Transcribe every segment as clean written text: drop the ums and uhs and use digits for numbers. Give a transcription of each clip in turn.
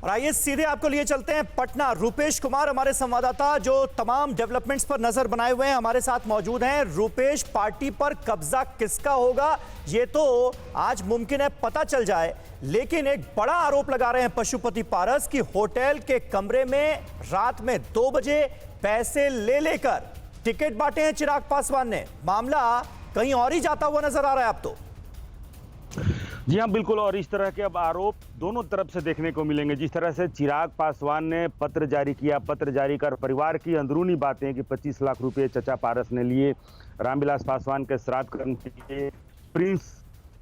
और आइए सीधे आपको लिए चलते हैं पटना। रूपेश कुमार हमारे संवाददाता जो तमाम डेवलपमेंट्स पर नजर बनाए हुए हैं हमारे साथ मौजूद हैं। रूपेश, पार्टी पर कब्जा किसका होगा ये तो आज मुमकिन है पता चल जाए, लेकिन एक बड़ा आरोप लगा रहे हैं पशुपति पारस की होटल के कमरे में रात में 2 बजे पैसे ले लेकर टिकट बांटे हैं चिराग पासवान ने। मामला कहीं और ही जाता हुआ नजर आ रहा है अब तो। जी हाँ, बिल्कुल। और इस तरह के अब आरोप दोनों तरफ से देखने को मिलेंगे। जिस तरह से चिराग पासवान ने पत्र जारी किया, पत्र जारी कर परिवार की अंदरूनी बातें कि 25 लाख रुपए चचा पारस ने लिए रामविलास पासवान के श्राद्ध करने के लिए, प्रिंस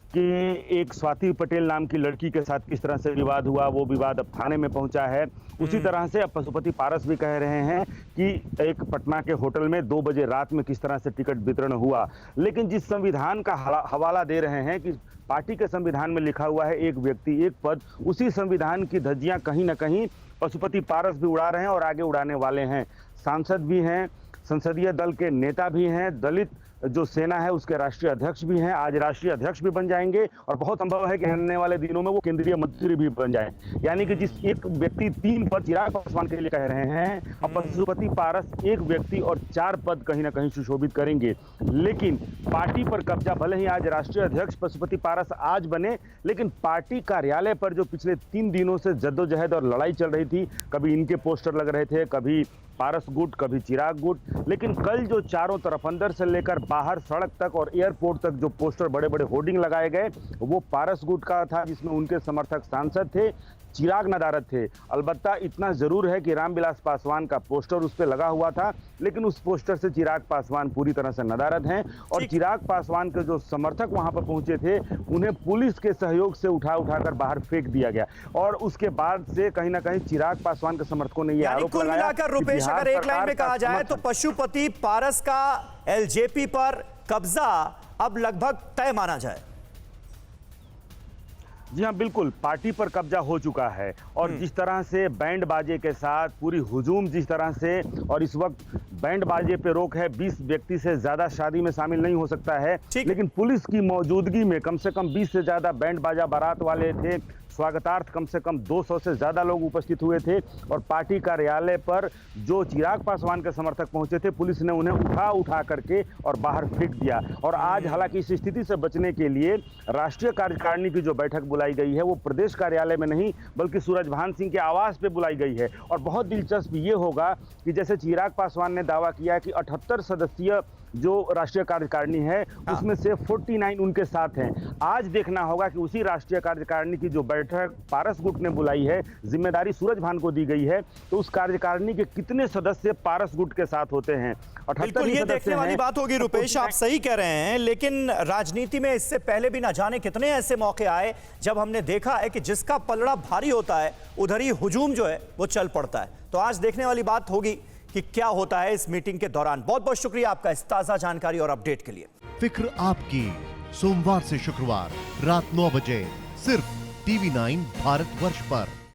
के एक स्वाति पटेल नाम की लड़की के साथ किस तरह से विवाद हुआ, वो विवाद अब थाने में पहुंचा है। उसी तरह से अब पशुपति पारस भी कह रहे हैं कि एक पटना के होटल में 2 बजे रात में किस तरह से टिकट वितरण हुआ। लेकिन जिस संविधान का हवाला दे रहे हैं कि पार्टी के संविधान में लिखा हुआ है एक व्यक्ति एक पद, उसी संविधान की धज्जियां कहीं ना कहीं पशुपति पारस भी उड़ा रहे हैं और आगे उड़ाने वाले हैं। सांसद भी हैं, संसदीय दल के नेता भी हैं, दलित जो सेना है उसके राष्ट्रीय अध्यक्ष भी हैं, आज राष्ट्रीय अध्यक्ष भी बन जाएंगे और बहुत संभव है कि आने वाले दिनों में वो केंद्रीय मंत्री भी बन जाए। यानी कि जिस एक व्यक्ति 3 पद चिराग पासवान के लिए कह रहे हैं, अब पशुपति पारस 1 व्यक्ति और 4 पद कहीं ना कहीं सुशोभित करेंगे। लेकिन पार्टी पर कब्जा, भले ही आज राष्ट्रीय अध्यक्ष पशुपति पारस आज बने, लेकिन पार्टी कार्यालय पर जो पिछले 3 दिनों से जद्दोजहद और लड़ाई चल रही थी, कभी इनके पोस्टर लग रहे थे, कभी पारस गुट, कभी चिराग गुट, लेकिन कल जो चारों तरफ अंदर से लेकर बाहर सड़क तक और एयरपोर्ट तक जो पोस्टर बड़े बड़े होर्डिंग लगाए गए वो पारस गुट का था, जिसमें उनके समर्थक सांसद थे, चिराग नदारद थे। अलबत्ता इतना जरूर है कि रामविलास पासवान का पोस्टर उस पर लगा हुआ था, लेकिन उस पोस्टर से चिराग पासवान पूरी तरह से नदारद हैं और चिराग पासवान के जो समर्थक वहां पर पहुंचे थे उन्हें पुलिस के सहयोग से उठाकर बाहर फेंक दिया गया। और उसके बाद से कहीं ना कहीं चिराग पासवान के समर्थकों ने यह आरोप लगाया। मिलाकर रूपेश, अगर एक लाइन में कहा जाए तो पशुपति पारस का एलजेपी पर कब्जा अब लगभग तय माना जाए। जी हाँ, बिल्कुल, पार्टी पर कब्जा हो चुका है और जिस तरह से बैंड बाजे के साथ पूरी हुजूम, जिस तरह से, और इस वक्त बैंड बाजे पे रोक है, 20 व्यक्ति से ज्यादा शादी में शामिल नहीं हो सकता है, लेकिन पुलिस की मौजूदगी में कम से कम 20 से ज्यादा बैंड बाजा बारात वाले थे। स्वागतार्थ कम से कम 200 से ज्यादा लोग उपस्थित हुए थे और पार्टी कार्यालय पर जो चिराग पासवान के समर्थक पहुंचे थे, पुलिस ने उन्हें उठा करके और बाहर फेंक दिया। और आज हालांकि इस स्थिति से बचने के लिए राष्ट्रीय कार्यकारिणी की जो बैठक बुलाई गई है वो प्रदेश कार्यालय में नहीं बल्कि सूरजभान सिंह के आवास पे बुलाई गई है। और बहुत दिलचस्प ये होगा कि जैसे चिराग पासवान ने दावा किया कि 78 सदस्यीय जो राष्ट्रीय कार्यकारिणी है उसमें से 49 उनके साथ हैं, आज देखना होगा कि उसी राष्ट्रीय कार्यकारिणी की जो बैठक पारस गुट ने बुलाई है, जिम्मेदारी सूरजभान को दी गई है, तो उस कार्यकारिणी के कितने सदस्य पारस गुट के साथ होते हैं? 78 ये देखने वाली बात होगी। रूपेश, आप सही कह रहे हैं, लेकिन राजनीति में इससे पहले भी ना जाने कितने ऐसे मौके आए जब हमने देखा है कि जिसका पलड़ा भारी होता है उधर ही हुजूम जो है वो चल पड़ता है। तो आज देखने वाली बात होगी कि क्या होता है इस मीटिंग के दौरान। बहुत बहुत शुक्रिया आपका इस ताजा जानकारी और अपडेट के लिए। फिक्र आपकी, सोमवार से शुक्रवार रात 9 बजे सिर्फ TV9 भारतवर्ष पर।